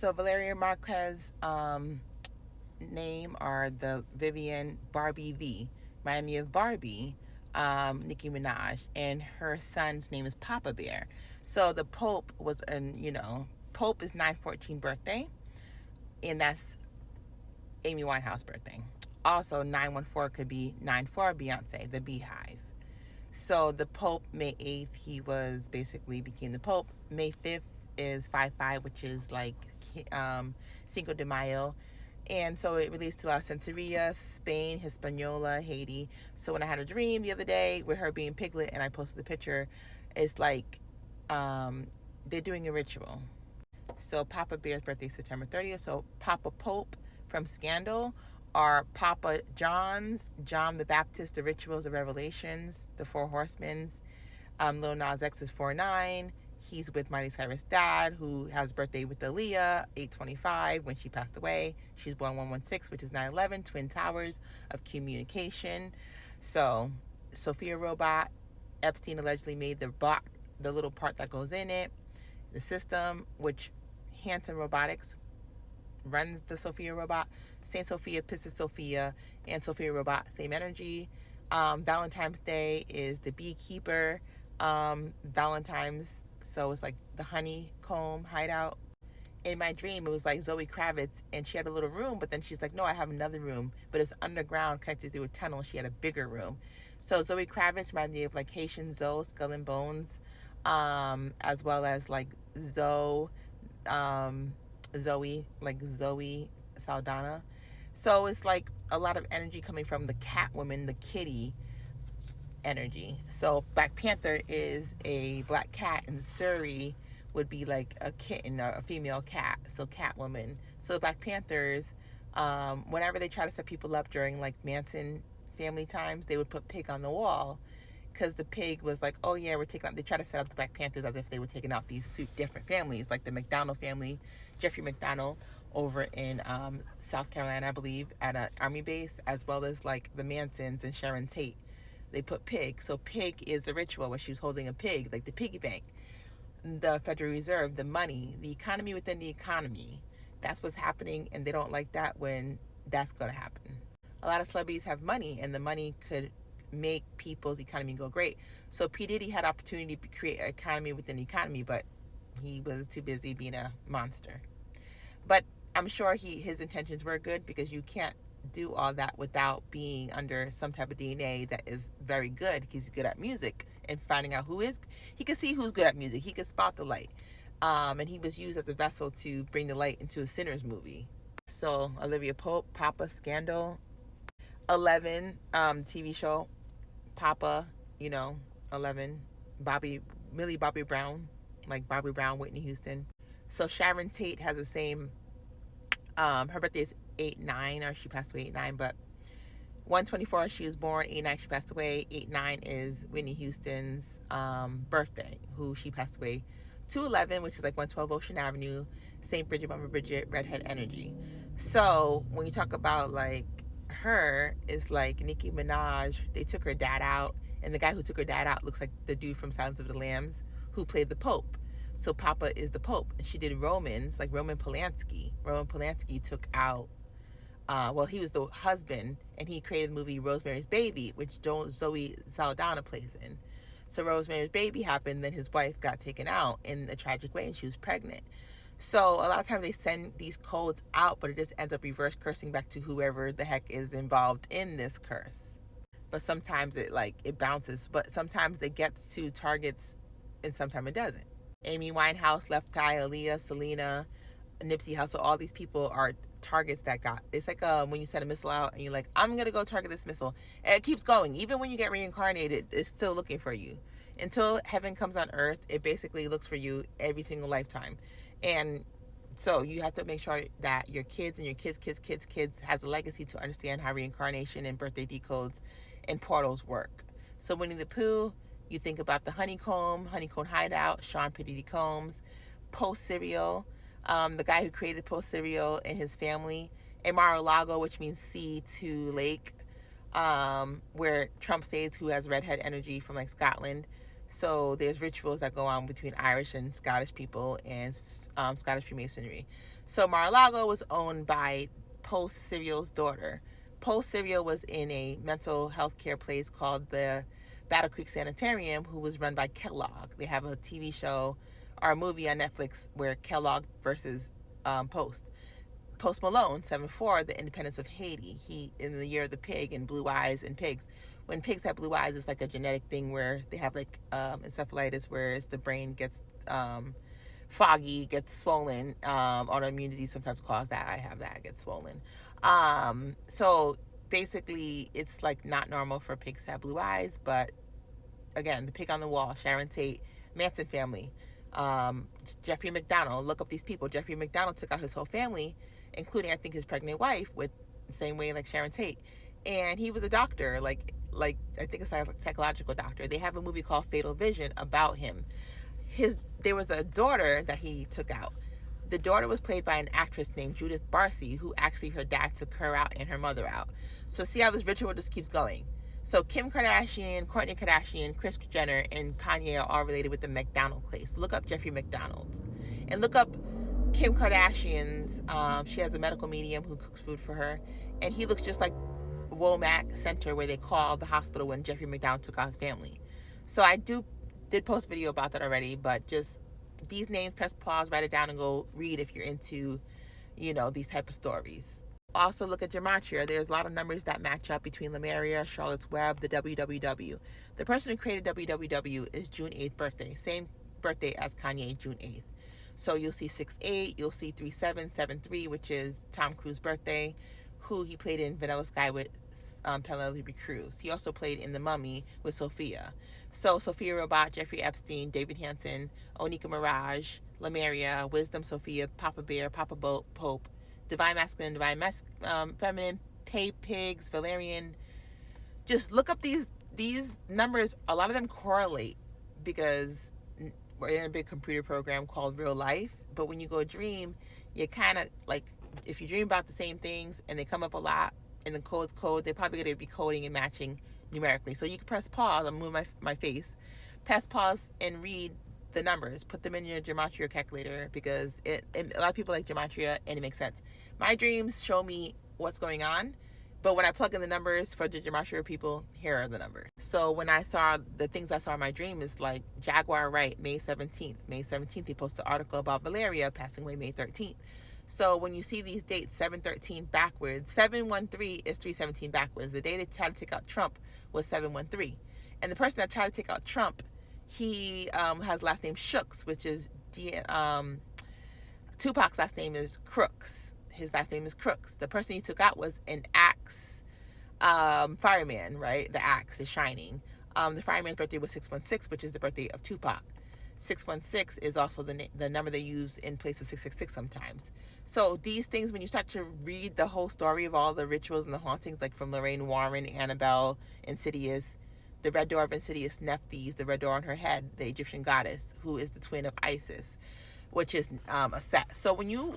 So Valeria Marquez name are the Vivian Barbie V, Miami of Barbie, Nicki Minaj, and her son's name is Papa Bear. So the Pope was Pope is 9/14 birthday, and that's Amy Winehouse birthday. Also 9/14 could be 9/4 Beyonce, the Beehive. So the Pope, May 8th, he was basically became the Pope. May 5th is 5/5, which is like Cinco de Mayo. And so it relates to La Santeria, Spain, Hispaniola, Haiti. So when I had a dream the other day with her being Piglet and I posted the picture, it's like they're doing a ritual. So Papa Bear's birthday is September 30th. So Papa Pope from Scandal are Papa John's, John the Baptist, the Rituals, the Revelations, the Four Horsemen. Lil Nas X is 4'9". He's with Miley Cyrus' dad, who has birthday with Aaliyah, 8/25, when she passed away. She's born 1/16, which is 9/11, Twin Towers of Communication. So, Sophia Robot, Epstein allegedly made the little part that goes in it. The system, which Hanson Robotics runs the Sophia Robot. Saint Sophia, Pisces Sophia, and Sophia Robot, same energy. Valentine's Day is the beekeeper. Valentine's, so it's like the honeycomb hideout. In my dream, it was like Zoe Kravitz, and she had a little room, but then she's like, no, I have another room, but it's underground, connected through a tunnel. She had a bigger room. So Zoe Kravitz reminded me of like Haitian Zoe, Skull and Bones, as well as like Zoe, like Zoe Saldana. So it's like a lot of energy coming from the Catwoman, the kitty energy. So Black Panther is a black cat, and Surrey would be like a kitten or a female cat. So Catwoman. So the Black Panthers, whenever they try to set people up during like Manson family times, they would put pig on the wall, because the pig was like, oh yeah, we're taking out. They try to set up the Black Panthers as if they were taking out these different families, like the McDonald family, Jeffrey McDonald over in South Carolina, I believe, at an army base, as well as like the Mansons and Sharon Tate. They put pig. So pig is the ritual where she was holding a pig, like the piggy bank. The Federal Reserve, the money, the economy within the economy. That's what's happening, and they don't like that when that's going to happen. A lot of celebrities have money, and the money could make people's economy go great. So P. Diddy had opportunity to create an economy within the economy, but he was too busy being a monster. But I'm sure his intentions were good, because you can't do all that without being under some type of DNA that is very good, because he's good at music and finding out he could see who's good at music. He could spot the light. And he was used as a vessel to bring the light into a Sinners movie. So Olivia Pope, Papa, Scandal, 11, TV show, Papa, 11, Millie Bobby Brown, like Bobby Brown, Whitney Houston. So Sharon Tate has the same, her birthday is 8/9, or she passed away 8/9, but 1/24 she was born, 8/9 she passed away. 8/9 is Whitney Houston's birthday, who she passed away 2/11, which is like 112 Ocean Avenue, St. Bridget, Mama Bridget, redhead energy. So when you talk about like her, is like Nicki Minaj, they took her dad out, and the guy who took her dad out looks like the dude from Silence of the Lambs who played the Pope. So Papa is the Pope. And she did Romans, like Roman Polanski. Roman Polanski took out, he was the husband, and he created the movie Rosemary's Baby, which Zoe Saldana plays in. So Rosemary's Baby happened, then his wife got taken out in a tragic way, and she was pregnant. So a lot of times they send these codes out, but it just ends up reverse cursing back to whoever the heck is involved in this curse. But sometimes it bounces, but sometimes it gets to targets and sometimes it doesn't. Amy Winehouse, Left Eye, Aaliyah, Selena, Nipsey Hussle, all these people are targets that got. It's like when you send a missile out and you're like, I'm going to go target this missile. And it keeps going. Even when you get reincarnated, it's still looking for you. Until heaven comes on earth, it basically looks for you every single lifetime. And so you have to make sure that your kids and your kids' has a legacy to understand how reincarnation and birthday decodes and portals work. So Winnie the Pooh, you think about the honeycomb hideout, Sean P. Combs, Post Cereal, the guy who created Post Cereal and his family, and Mar-a-Lago, which means sea to lake, where Trump stays, who has redhead energy from like Scotland. So there's rituals that go on between Irish and Scottish people and Scottish Freemasonry. So Mar-a-Lago was owned by Post Serial's daughter. Post Serial was in a mental health care place called the Battle Creek Sanitarium, who was run by Kellogg. They have a TV show or a movie on Netflix where Kellogg versus Post. Post Malone, 7'4", The Independence of Haiti. He, in the Year of the Pig, and Blue Eyes and Pigs. When pigs have blue eyes, it's like a genetic thing where they have like encephalitis, whereas the brain gets foggy, gets swollen. Autoimmunity sometimes cause that. I have that, get swollen. So basically, it's like not normal for pigs to have blue eyes, but again, The Pig on the Wall, Sharon Tate, Manson family, Jeffrey McDonald. Look up these people. Jeffrey McDonald took out his whole family, including I think his pregnant wife, with the same way like Sharon Tate, and he was a doctor, like I think a psychological doctor. They have a movie called Fatal Vision about him. There was a daughter that he took out. The daughter was played by an actress named Judith Barcy, who actually her dad took her out and her mother out. So see how this ritual just keeps going. So Kim Kardashian, Kourtney Kardashian, Kris Jenner, and Kanye are all related with the McDonald case. Look up Jeffrey McDonald. And look up Kim Kardashian's, she has a medical medium who cooks food for her. And he looks just like Womack Center, where they called the hospital when Jeffrey McDonald took out his family. So I did post a video about that already, but just these names, press pause, write it down, and go read if you're into, these type of stories. Also look at gematria. There's a lot of numbers that match up between Lemuria, Charlotte's Web, the WWW. The person who created WWW is June 8th birthday. Same birthday as Kanye, June 8th. So you'll see 6'8", you'll see 3773, which is Tom Cruise's birthday, who he played in Vanilla Sky with Penelope Cruz. He also played in The Mummy with Sophia. So Sophia Robot, Jeffrey Epstein, David Hansen, Onika Mirage, Lemuria, Wisdom Sophia, Papa Bear, Papa Pope, Divine Masculine, Divine Feminine, Pay Pigs, Valerian. Just look up these numbers. A lot of them correlate because we're in a big computer program called Real Life. But when you go dream, you kind of like, if you dream about the same things and they come up a lot and the code's code, they're probably going to be coding and matching numerically. So you can press pause. I'm moving my face. Press pause and read the numbers. Put them in your gematria calculator because a lot of people like gematria and it makes sense. My dreams show me what's going on, but when I plug in the numbers for the gematria people, here are the numbers. So when I saw the things I saw in my dream is like Jaguar Wright, May 17th. May 17th, they posted an article about Valeria passing away May 13th. So when you see these dates, 713 backwards, 713 is 317 backwards. The day they tried to take out Trump was 713. And the person that tried to take out Trump, he has last name Shooks, which is Tupac's last name is Crooks. His last name is Crooks. The person he took out was an axe fireman, right? The axe is shining. The fireman's birthday was 616, which is the birthday of Tupac. 616 is also the number they use in place of 666 sometimes. So these things, when you start to read the whole story of all the rituals and the hauntings, like from Lorraine Warren, Annabelle, Insidious, the red door of Insidious, Nephthys, the red door on her head, the Egyptian goddess, who is the twin of Isis, which is a set. So when you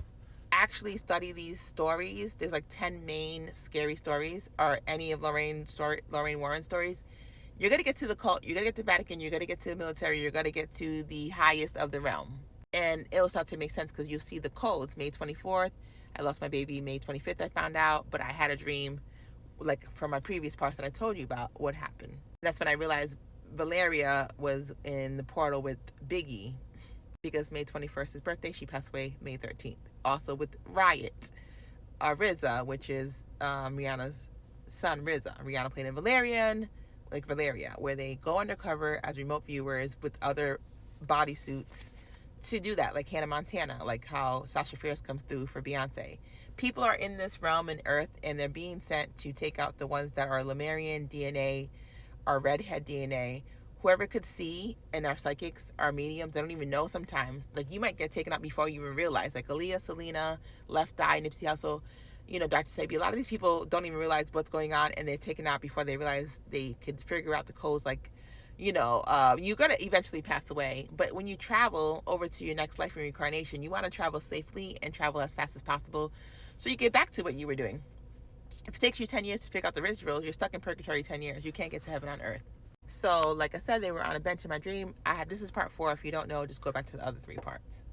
actually study these stories, there's like 10 main scary stories, or any of Lorraine Warren stories. You're going to get to the cult, you're going to get to the Vatican, you're going to get to the military, you're going to get to the highest of the realm. And it'll start to make sense because you'll see the codes. May 24th, I lost my baby. May 25th, I found out, but I had a dream, like from my previous parts that I told you about, what happened. That's when I realized Valeria was in the portal with Biggie, because May 21st, his birthday, she passed away May 13th. Also with Riot, RZA, which is Rihanna's son, RZA. Rihanna played in Valerian, like Valeria, where they go undercover as remote viewers with other bodysuits to do that, like Hannah Montana, like how Sasha Fierce comes through for Beyonce. People are in this realm and earth, and they're being sent to take out the ones that are Lemurian DNA or redhead DNA. Whoever could see, and our psychics, our mediums, they don't even know sometimes. Like, you might get taken out before you even realize. Like Aaliyah, Selena, Left Eye, Nipsey Hussle, Dr. Sebi. A lot of these people don't even realize what's going on, and they're taken out before they realize they could figure out the codes. Like, you're going to eventually pass away. But when you travel over to your next life reincarnation, you want to travel safely and travel as fast as possible so you get back to what you were doing. If it takes you 10 years to figure out the rituals, you're stuck in purgatory 10 years. You can't get to heaven on earth. So, like I said, they were on a bench in my dream. This is part 4. If you don't know, just go back to the other 3 parts.